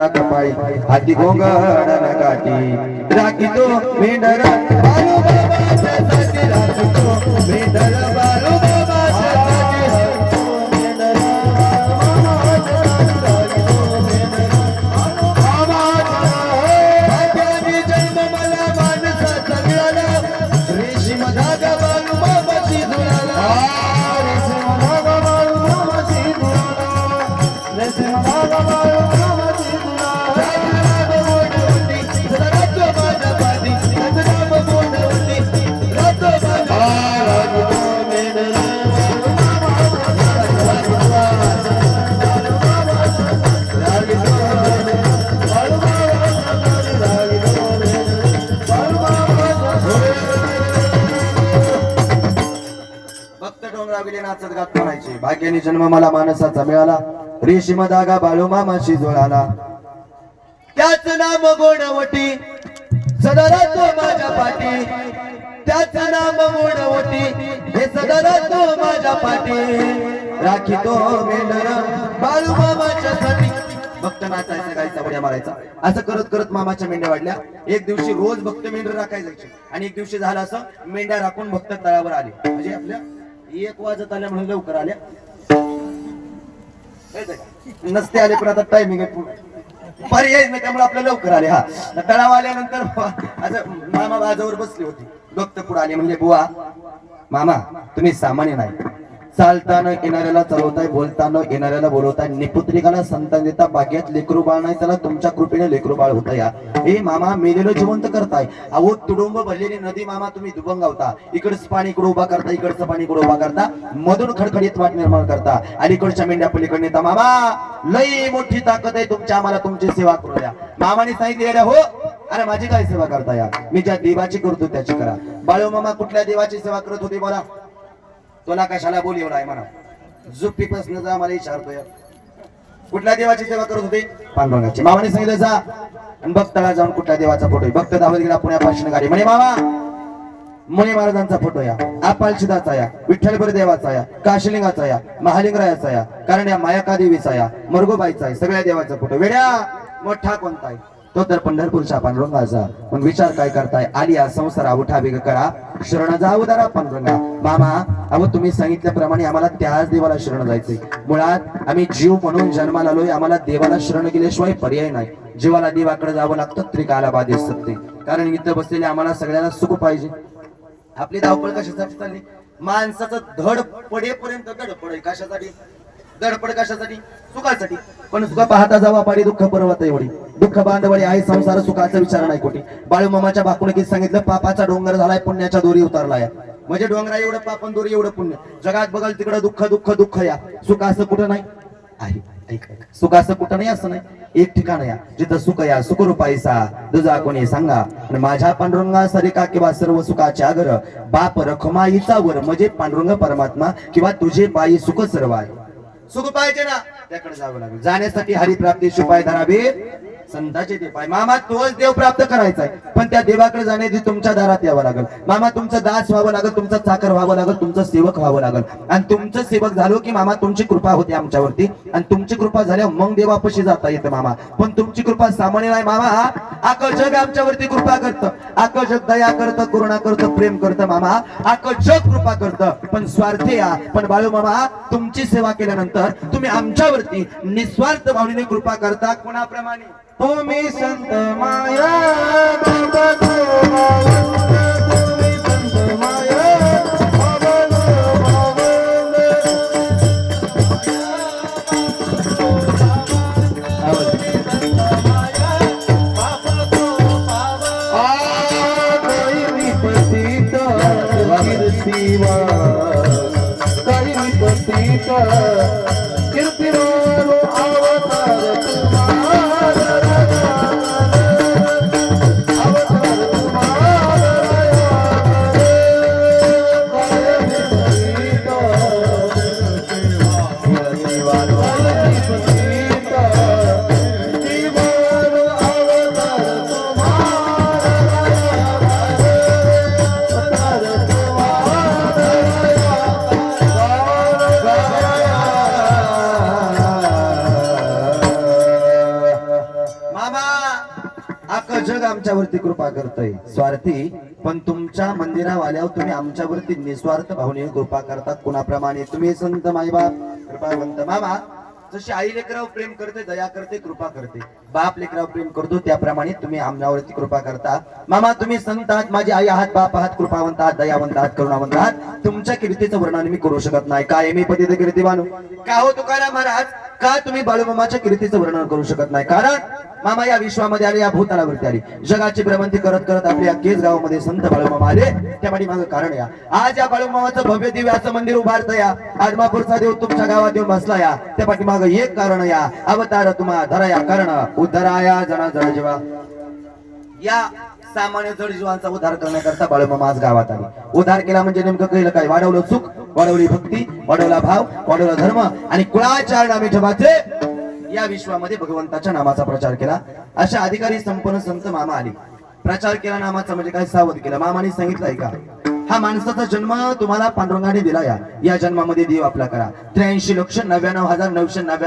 कपाळी हाती घोंगड नकाटी राखीतो मेंढर बाळू बाबाच्या साठी राखीतो मेंढर बाळू बाबाच्या साठी मेंढर भाग्याने जन्म मला माणसाचा मिळाला रेशीम धागा बाळू बाबाशी जुळाला रेशीम धागा बाळू बाबाशी जुळाला रेशीम धागा बाळू नाचत गात म्हणायचे भाग्याने जन्म मला माणसाचा मिळाला रेशीम धागा बाळू मामाशी जुळाला त्याच नाम गोडवटी सदा राहतो माझ्या पाठी त्याच नाम गोडवटी हे सदा राहतो माझ्या पाठी राखीतो मेंढर बाळू मामाच्या साठी भक्त नाचायचं गायचा बड्या मारायचा असं करत करत मामाच्या मेंढ्या वाढल्या एक दिवशी रोज भक्त मेंढर राखायचे आणि एक दिवशी झालं असं मेंढ्या राखून भक्त तळावर आले म्हणजे आपल्या 1 वाजत आल्या म्हणून लवकर आल्या नसते आले पण आता टायमिंग आहे पर्याय नाही त्यामुळे आपल्या लवकर आले हा तळाव आल्यानंतर असं मामा बाजावर बसली होती भक्त पुढे आले म्हणजे बुवा मामा तुम्ही सामान्य नाही चालताना येणाऱ्याला चालवताय बोलताना येणाऱ्याला बोलवताय निपुत्रिकाला संतान देता बागेत लेकरू बाळ नाही त्याला तुमच्या कृपेने लेकरू बाळ होता या हे मामा मेलेलं जिवंत करताय अहो तुडुंब भरलेली नदी मामा तुम्ही दुभंगावता इकडचं पाणी इकडे उभा करता इकडचं पाणी इकडे उभा करता मधून खडखडीत वाट निर्माण करता अलीकडच्या मेंढ्या पलीकडे नेता मामा लई मोठी ताकद आहे तुमच्या आम्हाला तुमची सेवा करू द्या मामाने सांगितले हो अरे माझी काय सेवा करता या मी ज्या देवाची करतो त्याची करा बाळू मामा कुठल्या देवाची सेवा करत होते बोला तुला कशाला बोल एवढा आहे म्हणा झुप्पीपासून जा मला विचारतोय कुठल्या देवाची सेवा करत होते पांडुरंगाची मामाने सांगितलं जा आणि भक्ताला जाऊन कुठल्या देवाचा फोटो भक्त धावत गेला पुण्यापासून गाडी म्हणे मामा मुनी महाराजांचा फोटो या आपालशिदाचा या विठ्ठलभर देवाचा या काशीलिंगाचा या महालिंगरायाचा या कारण या मायाका देवीचा या मरगोबाईचा आहे सगळ्या देवाचा फोटो वेड्या मोठा कोणता आहे तो तर पंढरपूरच्या पांडुरंगाचा पण विचार काय करताय आलिया संसारा उठा वेग करा शरण जा उदारा पांडुरंगा मामा अहो तुम्ही सांगितल्याप्रमाणे आम्हाला त्याच देवाला शरण जायचंय मुळात आम्ही जीव म्हणून जन्माला आलोय आम्हाला देवाला शरण गेल्याशिवाय पर्याय नाही जीवाला देवाकडे जावं लागतं त्रिकाला बाधे सत्य कारण इथं बसलेले आम्हाला सगळ्यांना सुख पाहिजे आपली धावपळ कशासाठी चालली माणसाचं धड पडेपर्यंत धडपड आहे कशासाठी धडपड कशासाठी सुखासाठी पण सुख पाहता जावा पाडी दुःख पर्वत एवढी दुःख बांधवडी आहे संसार सुखाचा विचार नाही कोटी बाळू मामाच्या बाकुणकीत सांगितलं पापाचा डोंगर झालाय पुण्याच्या दोरी उतरलाय म्हणजे डोंगरा एवढं पाप दोरी एवढं पुण्य जगात बघाल तिकडं दुःख दुःख दुःख या सुख असं कुठं नाही आहे सुख असं कुठं नाही असं नाही एक ठिकाण या जिथं सुख या सुखरूपाईसा दुजा कोणी सांगा आणि माझ्या पांडुरंगा सरिका किंवा सर्व सुखाच्या घर बाप रखमाईचा वर म्हणजे पांडुरंग परमात्मा किंवा तुझे पायी सुख सर्व आहे सुख पाहिजे ना त्याकडे जावं लागेल जाण्यासाठी हरिप्राप्ती शिपाय धरावे संतांचे ते पाय मामा तोच देव प्राप्त करायचा आहे पण त्या देवाकडे जाण्याची तुमच्या दारात यावं लागेल मामा तुमचं दास व्हावं लागेल तुमचं चाकर व्हावं लागेल तुमचं सेवक व्हावं लागेल आणि तुमचं सेवक झालो की मामा तुमची कृपा होते आमच्यावरती आणि तुमची कृपा झाल्या मग देवापाशी जाता येतं मामा पण तुमची कृपा सामान्य नाही मामा आकल जग आमच्यावरती कृपा करतं आकल जग दया करतं करुणा करतं प्रेम करतं मामा आकल जग कृपा करतं पण स्वार्थी या पण बाळू मामा तुमची सेवा केल्यानंतर तुम्ही आमच्यावरती निस्वार्थ भावनेने कृपा करता कोणाप्रमाणे तुम्ही संत माया बाबा तुम्ही संत माया बाबा अवतार मामा अख्खं जग आमच्यावरती कृपा करतय स्वार्थी, पण तुमच्या मंदिरावाल्यावर तुम्ही आमच्यावरती निस्वार्थ भावनेने कृपा करतात. कुणाप्रमाणे तुम्ही संत माईबाप कृपावंत. मामा जशी आई लेकरावर प्रेम करते, दया करते, कृपा करते, बाप लेकरावर प्रेम करतो त्याप्रमाणे तुम्ही आमच्यावरती कृपा करता. मामा तुम्ही संत आहात, माझी आई आहात, बाप आहात, कृपावंत आहात, दयावंत आहात, करुणावंत आहात. तुमच्या कीर्तीचं वर्णन मी करू शकत नाही. काय मी पतित कीर्ती बानू का हो तुकाराम महाराज, का तुम्ही बाळूमामाच्या कीर्तीचं वर्णन करू शकत नाही? कारण मामा या विश्वामध्ये आले, या भूतलावरती आले, जगाची भ्रमंती करत करत आपल्या केस गावामध्ये संत बाळूमामा आले. त्यासाठी माझं कारण या आज या बाळूमामाचं भव्य दिव्य असं मंदिर उभारत या. आदमापूरचा देव तुमच्या गावात येऊन बसला या. त्यासाठी मागं एक कारण या, अवतार तुम्हा धराया कारण उद्धराया जना जड जीवा. या सामान्य जड जीवांचा उद्धार करण्याकरता बाळूमामा आज गावात आले. उद्धार केला म्हणजे नेमकं कळलं काय? वाढवलं सुख, वाढवली भक्ती, वाढवला भाव, वाढवला धर्म आणि कुळाचार नामे ठेवाचे या विश्वामध्ये भगवंताच्या नामाचा प्रचार केला. अशा अधिकारी संपन्न संत मामा आले. प्रचार केला नामाचा म्हणजे काय? सावध केला. मामाने सांगितलंय का हा माणसाचा जन्म तुम्हाला पांडुरंगाने दिला, या जन्मामध्ये देव आपला करा. 83,99,999